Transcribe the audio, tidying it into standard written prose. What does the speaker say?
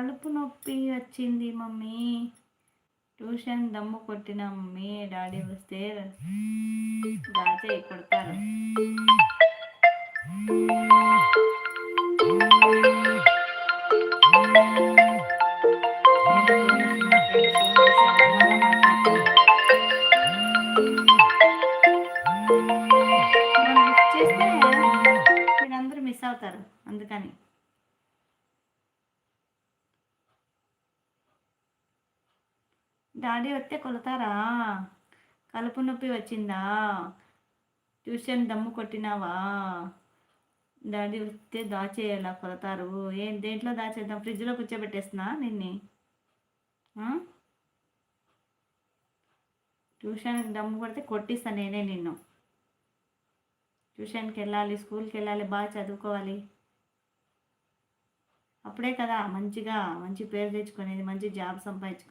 కడుపు నొప్పి వచ్చింది మమ్మీ. ట్యూషన్ దమ్ము కొట్టిన మమ్మీ. డాడీ వస్తే దాచే కొడతారు. చేస్తే మీరందరూ మిస్ అవుతారు, అందుకని. డాడీ వస్తే కొడతారా? కలుపు నొప్పి వచ్చిందా? ట్యూషన్ దమ్ము కొట్టినావా? డాడీ వస్తే దాచేయాలా? కొడతారు. ఏం దేంట్లో దాచేద్దాం? ఫ్రిడ్జ్లో కూర్చోబెట్టేస్తున్నా నిన్ని. ట్యూషన్కి దమ్ము కొడితే కొట్టిస్తా నేనే నిన్ను. ట్యూషన్కి వెళ్ళాలి, స్కూల్కి వెళ్ళాలి, బాగా చదువుకోవాలి. అప్పుడే కదా మంచిగా మంచి పేరు తెచ్చుకునేది, మంచి జాబ్ సంపాదించుకునేది.